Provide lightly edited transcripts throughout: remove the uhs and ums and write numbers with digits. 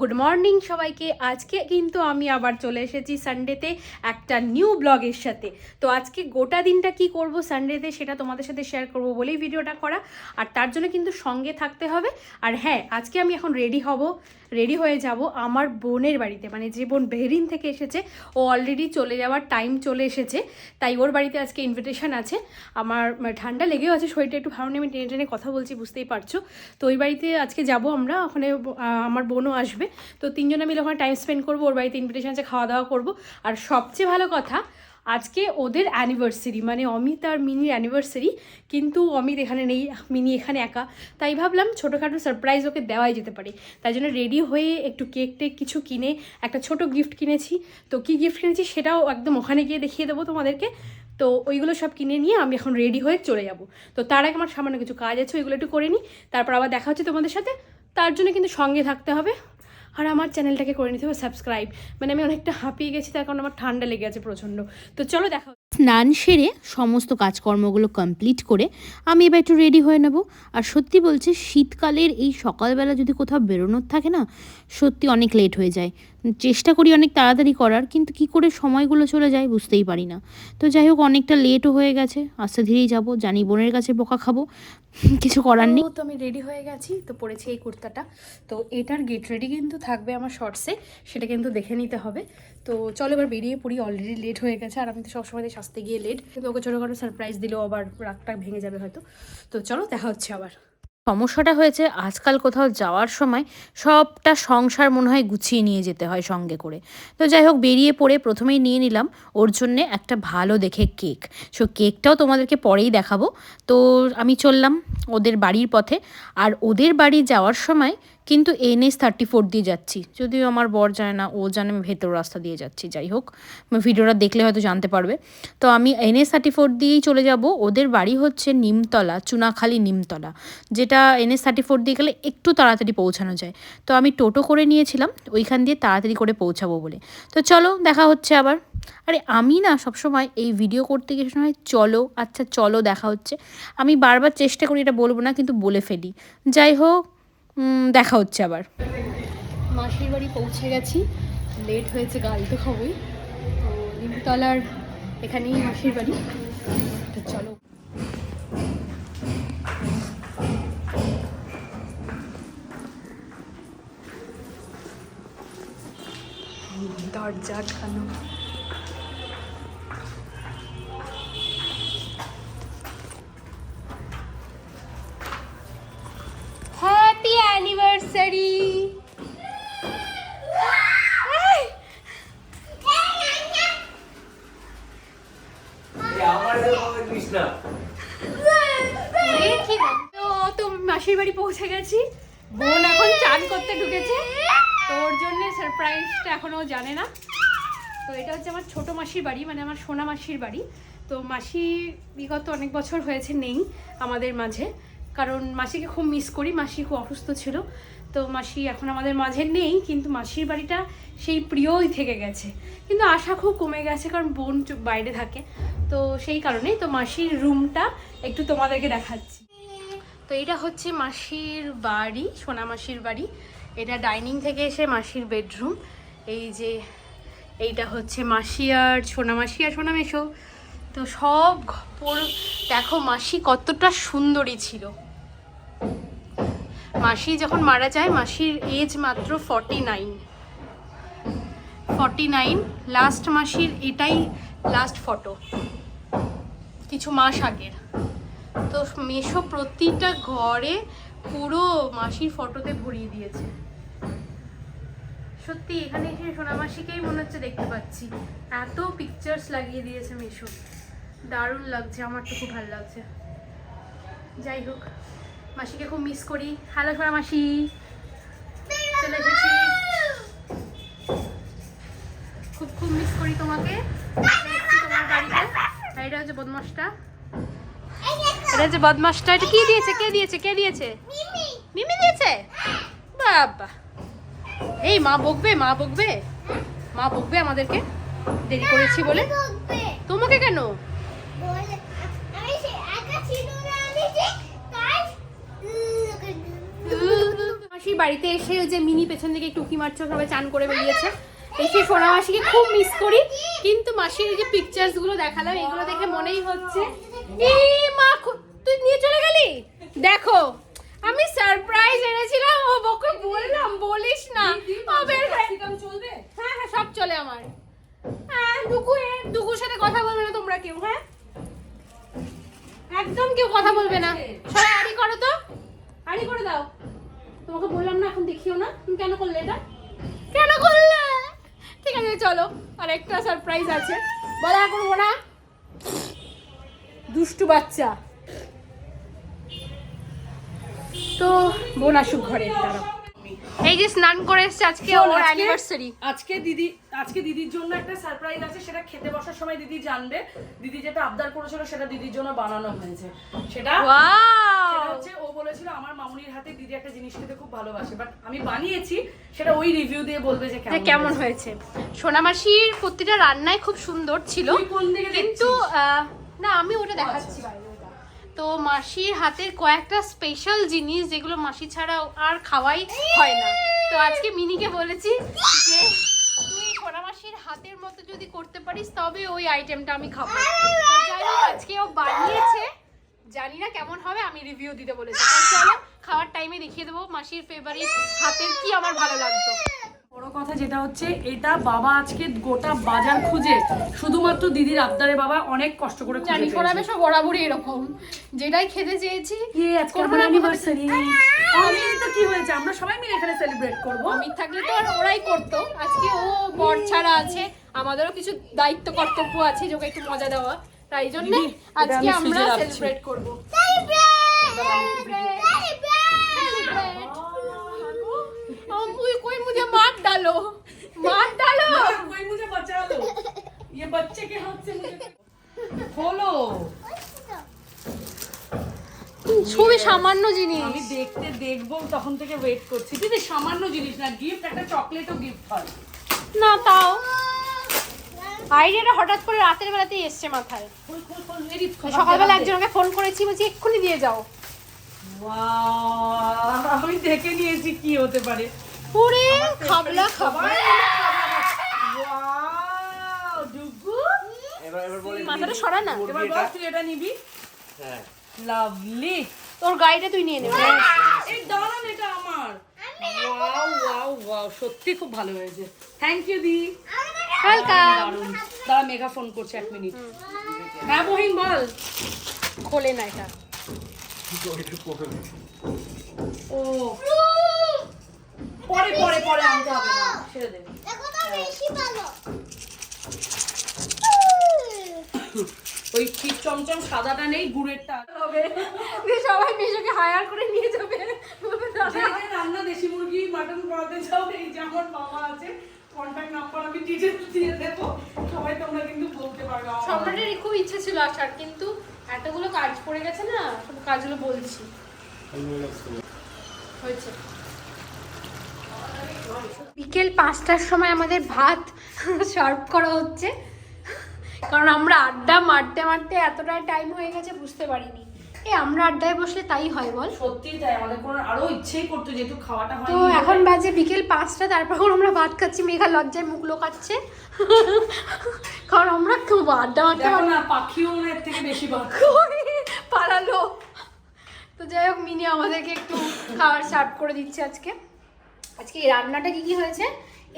Good morning সবাইকে। আজকে কিন্তু আমি আবার চলে এসেছি সানডেতে একটা নিউ ব্লগের সাথে। তো আজকে গোটা দিনটা কি করব সানডেতে সেটা তোমাদের সাথে শেয়ার করব বলেই ভিডিওটা করা, আর তার জন্য কিন্তু সঙ্গে থাকতে হবে। আর হ্যাঁ, আজকে আমি এখন রেডি হয়ে যাব আমার বোনের বাড়িতে, মানে যে বোন বেহরিন থেকে এসেছে, ও অলরেডি চলে যাওয়ার টাইম চলে এসেছে, তাই ওর বাড়িতে আজকে ইনভিটেশন আছে। আমার ঠান্ডা লেগেও আছে, শরীরটা একটু ভালো নেই, আমি টেনে টেনে কথা বলছি বুঝতেই পারছো। তো ওই বাড়িতে আজকে যাব আমরা, ওখানে আমার বোনও আসবে। তো তিনজনে মিলে ওখানে টাইম স্পেন্ড করবো, ওর বাড়িতে ইনভিটেশন আছে, খাওয়া দাওয়া করবো। আর সবচেয়ে ভালো কথা, আজকে ওদের অ্যানিভার্সারি, মানে অমিত আর মিনির অ্যানিভার্সারি, কিন্তু অমিত এখানে নেই, মিনি এখানে একা। তাই ভাবলাম ছোটোখাটো সারপ্রাইজ ওকে দেওয়াই যেতে পারে। তাই জন্য রেডি হয়ে একটু কেক টেক কিছু কিনে একটা ছোট গিফট কিনেছি। তো কী গিফট কিনেছি সেটাও একদম ওখানে গিয়ে দেখিয়ে দেবো তোমাদেরকে। তো ওইগুলো সব কিনে নিয়ে আমি এখন রেডি হয়ে চলে যাব। তো তার আগে আমার সামান্য কিছু কাজ আছে, ওইগুলো একটু করে নিই, তারপর আবার দেখা হচ্ছে তোমাদের সাথে। তার জন্য কিন্তু সঙ্গে থাকতে হবে, আর আমার চ্যানেলটাকে করে নিতে হবে সাবস্ক্রাইব। মানে আমি অনেকটা হাঁপিয়ে গেছি, তার কারণ আমার ঠান্ডা লেগে আছে প্রচণ্ড। তো চলো দেখা। স্নান সেরে সমস্ত কাজকর্মগুলো কমপ্লিট করে আমি এবার একটু রেডি হয়ে নেব। আর সত্যি বলছি, শীতকালের এই সকালবেলা যদি কোথাও বেরোনোর থাকে না, সত্যি অনেক লেট হয়ে যায়। চেষ্টা করি অনেক তাড়াতাড়ি করার, কিন্তু কি করে সময়গুলো চলে যায় বুঝতেই পারি না। তো যাই হোক, অনেকটা লেটও হয়ে গেছে, আস্তে ধীরেই যাব, জানি বোনের কাছে বকা খাবো, কিছু করার নেই। তো আমি রেডি হয়ে গেছি, তো পরেছি এই কুর্তাটা। তো এটার গেট রেডি কিন্তু থাকবে আমার শর্টসে, সেটা কিন্তু দেখে নিতে হবে। তো চলো এবার বেরিয়ে পড়ি, অলরেডি লেট হয়ে গেছে, আর আমি তো সবসময় সাজতে গিয়ে লেট, কিন্তু ওকে ছোটোখাটো সারপ্রাইজ দিলেও আবার রাগটা ভেঙে যাবে হয়তো। তো চলো দেখা হচ্ছে আবার। সমস্যাটা হয়েছে, আজকাল কোথাও যাওয়ার সময় সবটা সংসার মনে হয় গুছিয়ে নিয়ে যেতে হয় সঙ্গে করে। তো যাই হোক, বেরিয়ে পড়ে প্রথমেই নিয়ে নিলাম ওর জন্যে একটা ভালো দেখে কেক। সো কেকটাও তোমাদেরকে পরেই দেখাবো। তো আমি চললাম ওদের বাড়ির পথে। আর ওদের বাড়ি যাওয়ার সময় কিন্তু NH-34 দিয়ে যাচ্ছি, যদিও আমার বর জানে না, ও জানে আমি ভেতর রাস্তা দিয়ে যাচ্ছি। যাই হোক, ভিডিওটা দেখলে হয়তো জানতে পারবে। তো আমি NH-34 দিয়েই চলে যাব। ওদের বাড়ি হচ্ছে নিমতলা, চুনাখালি নিমতলা, যেটা NH-34 দিয়ে গেলে একটু তাড়াতাড়ি পৌঁছানো যায়। তো আমি টোটো করে নিয়েছিলাম ওইখান দিয়ে তাড়াতাড়ি করে পৌঁছাবো বলে। তো চলো দেখা হচ্ছে আবার। আরে আমি না সবসময় এই ভিডিও করতে গিয়ে সময় চলো, আচ্ছা চলো দেখা হচ্ছে, আমি বারবার চেষ্টা করি এটা বলবো না, কিন্তু বলে ফেলি। যাই হোক, দেখা হচ্ছে আবার। মাসির বাড়ি পৌঁছে গেছি, লেট হয়েছে, গাড়ি তো খাবোই। তো নিমতলার এখানেই মাসির বাড়ি। তো চলো। দরজা আটকানো। Happy anniversary. তো মাসির বাড়ি পৌঁছে গেছি, বোন এখন চান করতে ঢুকেছে, তো ওর জন্য সারপ্রাইজটা এখনো জানে না। তো এটা হচ্ছে আমার ছোট মাসির বাড়ি, মানে আমার সোনা মাসির বাড়ি। তো মাসি বিগত অনেক বছর হয়েছে নেই আমাদের মাঝে, কারণ মাসিকে খুব মিস করি, মাসি খুব অসুস্থ ছিল। তো মাসি এখন আমাদের মাঝে নেই, কিন্তু মাসির বাড়িটা সেই প্রিয়ই থেকে গেছে। কিন্তু আশা খুব কমে গেছে, কারণ বোন বাইরে থাকে, তো সেই কারণেই। তো মাসির রুমটা একটু তোমাদেরকে দেখাচ্ছি। তো এটা হচ্ছে মাসির বাড়ি, সোনা মাসির বাড়ি। এটা ডাইনিং থেকে এসে মাসির বেডরুম। এই যে এইটা হচ্ছে মাসি আর সোনা মাসি আর সোনা মেশো। তো সব দেখো মাসি কতটা সুন্দরী ছিল। মাসি যখন মারা যায়, মাসির এজ মাত্র 49। লাস্ট মাসির এটাই লাস্ট ফটো, কিছু মাস আগের। তো মেশো প্রতিটা ঘরে পুরো মাসির ফটোতে ভরিয়ে দিয়েছে। সত্যি এখানে এসে সোনা মাসিকেই মনে হচ্ছে দেখতে পাচ্ছি, এত পিকচার্স লাগিয়ে দিয়েছে মেশো। দারুণ লাগছে, আমার তো খুব ভালো লাগছে। যাই হোক, মাসিকে খুব মিস করি। হ্যালো সোনা মাসি, চলে এসেছি, খুব খুব মিস করি তোমাকে। তোমার বাড়িতে এটা হচ্ছে বদমাসটা, এটা হচ্ছে বদমাসটা। এটা কি দিয়েছে, কে দিয়েছে, কে দিয়েছে? মিমি দিয়েছে। বাবা, এই মা বকবে, মা বকবে, মা বকবে আমাদেরকে দেরি করেছি বলে। তোমাকে কেন? সেই বাড়িতে এসে ওই যে মিনি পেছন দিকে টুকি মারছো, সবাই চান করে বেরিয়েছে। এসে সোনা মাসিকে খুব মিস করি, কিন্তু মাসির এই যে পিকচার্স গুলো দেখালাম এগুলো দেখে মনেই হচ্ছে এই মা তুই নিয়ে চলে গেলি। দেখো আমি সারপ্রাইজ এনেছিলাম, ও বকে বললাম বলিস না। চলবে? হ্যাঁ হ্যাঁ সব চলে আমার। হ্যাঁ দুকুর সাথে কথা বলবে না তোমরা কেউ, হ্যাঁ একদম কেউ কথা বলবে না। সবাই আড়ি করো তো, আড়ি করে দাও। তোমাকে বললাম না এখন দেখিও না, তুমি কেন করলে এটা, কেন করলে? ঠিক আছে চলো, আর একটা সারপ্রাইজ আছে, বলা করবো না। দুষ্টু বাচ্চা। তো বোন আসুক ঘরে, দাঁড়াও। এই যে স্নান করে এসছে, আজকে ওর অ্যানিভার্সারি। আজকে দিদির জন্য একটা সারপ্রাইজ আছে, সেটা খেতে বসার সময় দিদি জানবে। দিদি যেটা আবদার করেছিল সেটা দিদির জন্য বানানো হয়েছে। সেটা হচ্ছে, ও বলেছিল আমার মামুনির হাতে দিদি একটা জিনিস খেতে খুব ভালোবাসে, বাট আমি বানিয়েছি, সেটা ওই রিভিউ দিয়ে বলবে যে কেমন হয়েছে। সোনামাসির প্রতিটা রান্নাই খুব সুন্দর ছিল, কিন্তু না আমি ওটা দেখাচ্ছি বাইরে। তো মাসির হাতের কয়েকটা স্পেশাল জিনিস যেগুলো মাসি ছাড়া আর খাওয়াই হয় না। তো আজকে মিনিকে বলেছি যে তুই সোনামাসির হাতের মতো যদি করতে পারিস তবে ওই আইটেমটা আমি খাবো। যাই হোক আজকে ও বানিয়েছে, জানি না কেমন হবে, আমি রিভিউ দিতে বলেছি। চলো খাওয়ার টাইমে দেখিয়ে দেবো মাসির ফেভারিট হাতের কি আমার ভালো লাগতো। বড় কথা যেটা হচ্ছে, এটা বাবা আজকে গোটা বাজার খুঁজে শুধুমাত্র দিদির আবদারে বাবা অনেক কষ্ট করে জানি সোনাবে সব বরাবরই এরকম, যেটাই খেতে চেয়েছি অ্যানিভার্সারি। আমি তো কি হয়েছে, আমরা সবাই মিলে এখানে সেলিব্রেট করবো। আমি থাকলে তো আর ওরাই করতো, আজকে ও বর ছাড়া আছে, আমাদেরও কিছু দায়িত্ব কর্তব্য আছে যে ওকে একটু মজা দেওয়া, তাই জন্য আজকে আমরা সেলিব্রেট করবো। कोई मुझे मार डालो, मार डालो, कोई मुझे बचा लो, ये बच्चे के हाथ से मुझे खोलो। খুবই সামান্য জিনিস, আমি দেখবো তখন থেকে ওয়েট করছি। দিদি সামান্য জিনিস না, গিফট একটা চকলেটও গিফট হয় না, তাও আইডিয়াটা হঠাৎ করে রাতের বেলাতেই এসছে মাথায়। সকালবেলা একজনকে ফোন করেছি, বলছি এক্ষুনি দিয়ে যাও। আমি দেখে নিয়েছি কি হতে পারে। পুরে খাবলা খাবার। মাথাটা সরা না, এবার বল তুই এটা নিবি। হ্যাঁ লাভলি, তোর গাড়িটা তুই নিয়ে নেবে। এই দাঁড়ান, এটা আমার। ওয়াও ওয়াও ওয়াও, সত্যি খুব ভালো হয়েছে, থ্যাংক ইউ দি। ওয়েলকাম। দাঁড়া, মেঘা ফোন করছে, 1 মিনিট। হ্যাঁ বহিন বল। খোলে না এটা। ও পরে পরে পরে আনতে হবে না, ছেড়ে দে। ওই ঠিক চমচম সাদাটা নেই, গুড়েরটা হবে। সবাই মেজোকে হায়ার করে নিয়ে যাবে, রান্না দেশি মুরগি মাটন করাতে চাও, এই যে আমার মামা আছে, কন্টাক্ট নাম্বার আমি ডিটেইলস দিয়ে দেব, সবাই তোমরা কিন্তু বলতে পারবে। সম্রাটের খুব ইচ্ছে ছিল আসার, কিন্তু এতগুলো কাজ পড়ে গেছে না, সব কাজগুলো বলছি হয়েছে। বিকেল 5টার সময় আমাদের ভাত সার্ভ করা হচ্ছে, কারণ আমরা আড্ডা মারতে মারতে এতটাই টাইম হয়ে গেছে বুঝতে পারিনি। আমরা আড্ডায় বসলে তাই হয় বল, সত্যি তাই, আমাদের কোনো আরো ইচ্ছেই করতো যেহেতু খাওয়াটা হয়। তো এখন বাজে বিকেল 5টা, তারপর আমরা ভাত খাচ্ছি, মেঘা লজ্জায় মুখ লোকাচ্ছে, কারণ আমরা খুব আড্ডা মারতে না, পাখিও এর থেকে বেশি পালালো। তো যাই হোক, মিনি আমাদেরকে একটু খাবার সার্ভ করে দিচ্ছে আজকে। আজকে এই রান্নাটা কি হয়েছে,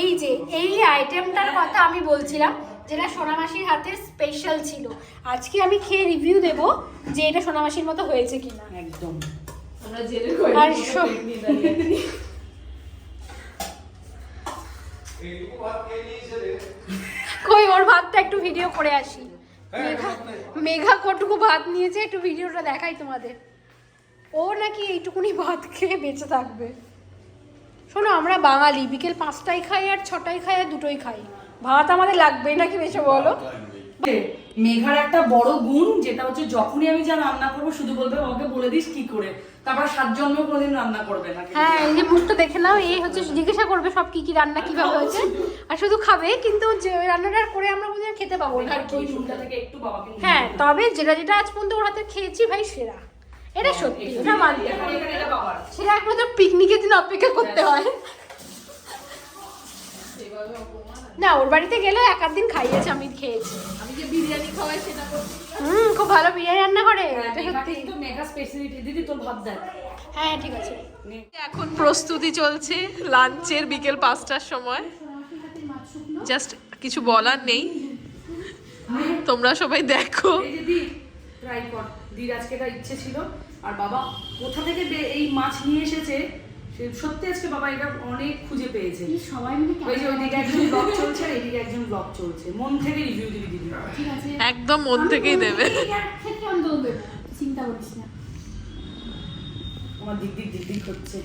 এই যে এই আইটেমটার কথা আমি বলছিলাম, যেটা সোনামাসির হাতের স্পেশাল ছিল। আজকে আমি খেয়ে রিভিউ দেব যে এটা সোনামাসির মতো হয়েছে কিনা। একদম। আমরা জেলে কই আর কই ওর ভাতটা একটু ভিডিও করে আসি। মেঘা কটুকু ভাত নিয়েছে, একটু ভিডিওটা দেখাই তোমাদের। ও নাকি এইটুকুনি ভাত খেয়ে বেঁচে থাকবে। শোনো, আমরা বাঙালি, বিকেল 5টায় খাই আর 6টায় খাই আর 2টোই খাই, ভাত আমাদের লাগবেই নাকি বেশি বলো। মেঘার একটা বড় গুণ যেটা হচ্ছে, যখনই আমি যা রান্না করবো শুধু বলবে আমাকে বলে দিস কি করে, তারপর 7 জন্ম কোনোদিন রান্না করবে না। হ্যাঁ, এই যে মুখটা দেখে নাও, এই হচ্ছে জিজ্ঞাসা করবে সব কি কি রান্না কিভাবে হয়েছে, আর শুধু খাবে, কিন্তু যে রান্নাটা করে আমরা বুঝে খেতে পাবো না আর কি। হ্যাঁ, তবে যেটা যেটা আজ পর্যন্ত ওর হাতে খেয়েছি ভাই সেরা, এটা সত্যি, এটা মানতে হবে। সেটা একমাত্র পিকনিকের দিন অপেক্ষা করতে হয়। না ওর বাড়িতে গেলে এক আধ দিন খাইয়েছে, আমি খেয়েছি। আমি যে বিরিয়ানি খাওয়াই সেটা করছি। খুব ভালো বিরিয়ানি রান্না করে। কিন্তু মেগা স্পেশালিটি। দিদি তোর ভাত দেয়। হ্যাঁ ঠিক আছে। এখন প্রস্তুতি চলছে লাঞ্চের, বিকেল 5টার সময়। জাস্ট কিছু বলার নেই, তোমরা সবাই দেখো। এই যে দি ট্রাই কর। দিদির আজকে এটা ইচ্ছে ছিল, আর বাবা কোথা থেকে এই মাছ নিয়ে এসেছে সত্যি আজকে বাবা এটা অনেক খুঁজে পেয়েছে। সবাই মিলে ওই যে ওইদিকে একজন ব্লগ চলছে, এইদিকে একজন ব্লগ চলছে। মন থেকে রিভিউ দিবি দিদি। ঠিক আছে, একদম মন থেকেই দেবে। চিন্তা করিস না। আমার দিক হচ্ছে।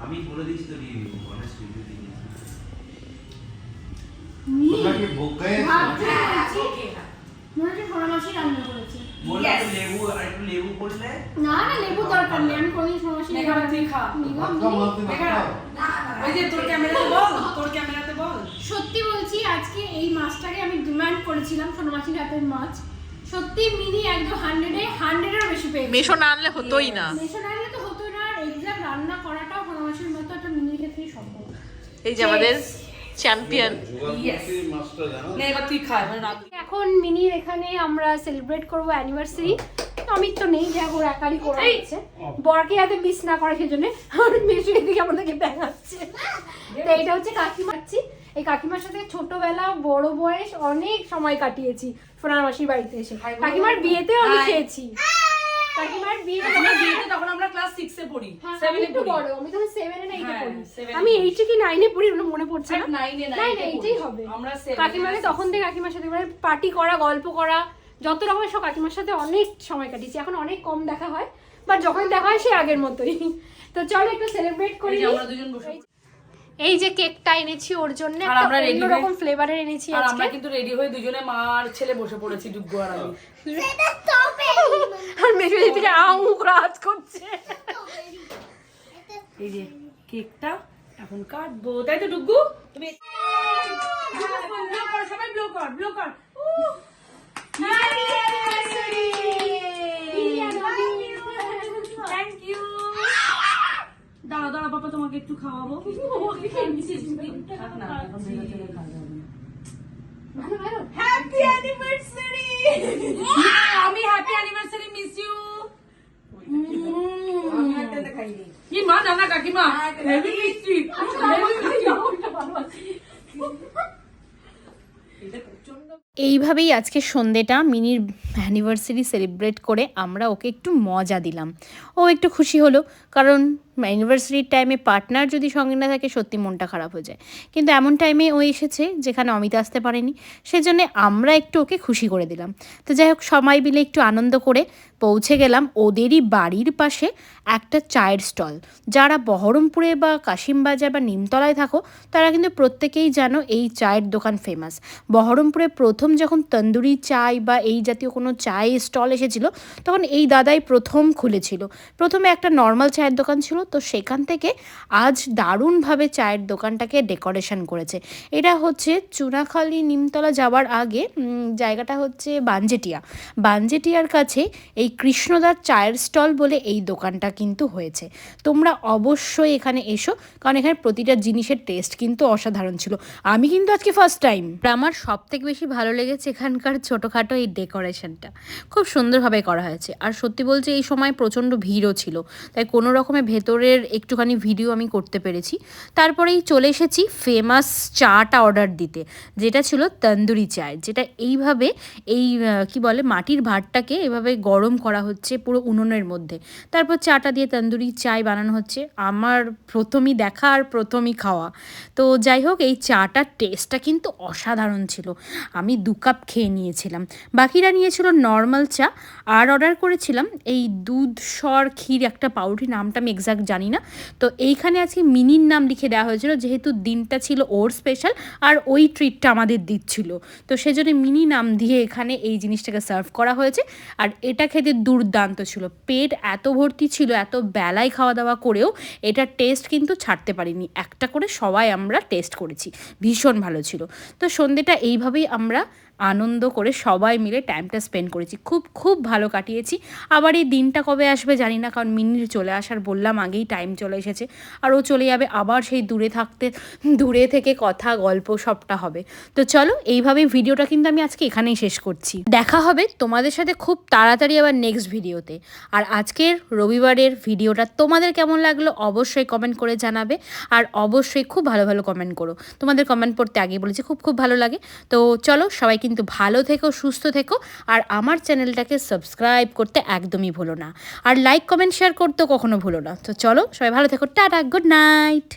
আমি বলে দিচ্ছি তো রিভিউ, অনেস্ট রিভিউ দিই। তোমরা কি ভোগ খায়? মনে হচ্ছে ফরমাশি রান্না করেছে। বললে লেবু আর একটু লেবু পড়লে না না লেবু দরকার নেই, আমি কোনদিন ফরমাশি মেঘা তুই খা। ওই যে তোর ক্যামেরাতে বল, তোর ক্যামেরাতে বল। সত্যি বলছি আজকে এই মাছটাকে আমি ডিমান্ড করেছিলাম, সোনামাছির হাতের মাছ। সত্যি মিনি একদম 100-এরও বেশি পেয়েছে। মেশো না আনলে হতোই না। মেশো না আনলে তো হতো না, আর এক্সাক্ট রান্না করাটাও সোনামাছির মতো একটা মিনির ক্ষেত্রেই সম্ভব। এই যে আমাদের চ্যাম্পিয়ন। নে এবার তুই খা, মানে রাত। এখন মিনির এখানে আমরা সেলিব্রেট করব অ্যানিভার্সারি। অমিত তো নেই, যা ওর একারই করা হচ্ছে। বরকে যাতে মিস না করে সেজন্য আর মেশো এদিকে আমাদেরকে ব্যাঙাচ্ছে। তো এটা হচ্ছে কাকিমাচ্ছি। এই কাকিমার সাথে ছোটবেলা বড় বয়স অনেক সময় কাটিয়েছি সোনার মাসির বাড়িতে এসে। কাকিমার বিয়েতেও আমি খেয়েছি। কাকিমার বিয়েতে তখন আমরা ক্লাস 6 এ পড়ি। হ্যাঁ, 7 আমি এ একটু পড়ি। বড়, আমি তখন 7 এ না 8 এ হ্যাঁ, পড়ি। 7 এ আমি পড়ি। 8 কি 9 এ পড়ি, মনে পড়ছে না। 9 এ 8 এই হবে। আমরা 7 কাকিমাকে তখন থেকে কাকিমার সাথে মানে পার্টি করা, গল্প করা, যত রকমের সব কাকিমার সাথে অনেক সময় কাটিয়েছি। এখন অনেক কম দেখা হয়, বাট যখন দেখা হয় সে আগের মতোই। তো চলো একটু সেলিব্রেট করি। এই যে আমরা দুজন বসে। এই যে কেকটা এনেছি ওর জন্য, আর একটা আমরা ready অন্য হয়ে- রকম ফ্লেভারের এনেছি আর আজকে। আমরা কিন্তু রেডি হয়ে দুজনে মা আর ছেলে বসে পড়েছি ডুগ্গু আর আমি। আর মেশো দিতে আউ রাজ করছে। এই যে কেকটা এখন কাটবো, তাই তো ডুগ্গু? তুমি ব্লো কর, সবাই ব্লো কর, ব্লো কর। Thank you. দাঁড়া দাঁড়া পাপা, তোমাকে একটু খাওয়াবো। থাক না, এখন ভেতর থেকে খাওয়া যাবে না। Happy anniversary. আমি হ্যাপি অ্যানিভার্সারি, মিস ইউ। কি মা জানা কাকিমা হেভি মিষ্টি। এইভাবেই আজকে সন্ধেটা মিনির অ্যানিভার্সারি সেলিব্রেট করে আমরা ওকে একটু মজা দিলাম। ও একটু খুশি হলো, কারণ অ্যানিভার্সারির টাইমে পার্টনার যদি সঙ্গে না থাকে সত্যি মনটা খারাপ হয়ে যায়। কিন্তু এমন টাইমে ও এসেছে যেখানে অমিত আসতে পারেনি, সেজন্য আমরা একটু ওকে খুশি করে দিলাম। তো যাই হোক, সবাই মিলে একটু আনন্দ করে পৌঁছে গেলাম ওদেরই বাড়ির পাশে একটা চায়ের স্টল। যারা বহরমপুরে বা কাশিমবাজার বা নিমতলায় থাকো তারা কিন্তু প্রত্যেকেই জানো এই চায়ের দোকান ফেমাস। বহরমপুরে প্রথম যখন তন্দুরি চায় বা এই জাতীয় কোনো চায়ের স্টল এসেছিল তখন এই দাদাই প্রথম খুলেছিল। প্রথমে একটা নর্মাল চায়ের দোকান ছিল, তো সেখান থেকে আজ দারুণভাবে চায়ের দোকানটাকে ডেকোরেশন করেছে। এটা হচ্ছে চুনাখালি নিমতলা যাওয়ার আগে, জায়গাটা হচ্ছে বানজেটিয়ার কাছে এই কৃষ্ণদার চায়ের স্টল বলে এই দোকানটা কিন্তু হয়েছে। তোমরা অবশ্যই এখানে এসো, কারণ এখানে প্রতিটা জিনিসের টেস্ট কিন্তু অসাধারণ ছিল। আমি কিন্তু আজকে ফার্স্ট টাইম। আমার সব থেকে বেশি ভালো লেগেছে এখানকার ছোটোখাটো এই ডেকোরেশনটা, খুব সুন্দরভাবে করা হয়েছে। আর সত্যি বলছে এই সময় প্রচণ্ড ভিড়ও ছিল, তাই কোনো রকমের ভেতরের একটুখানি ভিডিও আমি করতে পেরেছি। তারপরেই চলে এসেছি ফেমাস চাটা অর্ডার দিতে, যেটা ছিল তন্দুরি চায়, যেটা এইভাবে এই কি বলে মাটির ভাতটাকে এভাবে গরম করা হচ্ছে পুরো উনুনের মধ্যে, তারপর চাটা দিয়ে তন্দুরি চায় বানানো হচ্ছে। আমার প্রথমই দেখা আর প্রথমই খাওয়া। তো যাই হোক, এই চাটার টেস্টটা কিন্তু অসাধারণ ছিল। আমি 2 কাপ খেয়ে নিয়েছিলাম, বাকিরা নিয়েছিল নর্মাল চা। আর অর্ডার করেছিলাম এই দুধ সর ক্ষীর একটা পাউরুটি, নামটা আমি এক্সাক্ট জানি না। তো এইখানে আজকে মিনির নাম লিখে দেওয়া হয়েছিল, যেহেতু দিনটা ছিল ওর স্পেশাল আর ওই ট্রিটটা আমাদের দিচ্ছিল, তো সেজন্য মিনি নাম দিয়ে এখানে এই জিনিসটাকে সার্ভ করা হয়েছে। আর এটা খেতে দুর্দান্ত ছিল, পেট এত ভর্তি ছিল, এত বেলায় খাওয়া দাওয়া করেও এটার টেস্ট কিন্তু ছাড়তে পারিনি। একটা করে সবাই আমরা টেস্ট করেছি, ভীষণ ভালো ছিল। তো সন্ধ্যেটা এইভাবেই আমরা আনন্দ করে সবাই মিলে টাইমটা স্পেন্ড করেছি, খুব খুব ভালো কাটিয়েছি। আবার এই দিনটা কবে আসবে জানি না, কারণ মিনির চলে আসার বললাম আগেই টাইম চলে এসেছে, আর ও চলে যাবে আবার সেই দূরে থেকে কথা গল্প সবটা হবে। তো চলো এইভাবেই ভিডিওটা কিন্তু আমি আজকে এখানেই শেষ করছি। দেখা হবে তোমাদের সাথে খুব তাড়াতাড়ি আবার নেক্সট ভিডিওতে। আর আজকের রবিবারের ভিডিওটা তোমাদের কেমন লাগলো অবশ্যই কমেন্ট করে জানাবে, আর অবশ্যই খুব ভালো ভালো কমেন্ট করো, তোমাদের কমেন্ট পড়তে আগে বলেছি খুব খুব ভালো লাগে। তো চলো সবাই কিন্তু ভালো থেকো, সুস্থ থেকো, আর আমার চ্যানেলটাকে সাবস্ক্রাইব করতে একদমই ভুলো না, আর লাইক কমেন্ট শেয়ার করতেও কখনো ভুলো না। তো চলো সবাই ভালো থেকো, টাটা, গুড নাইট।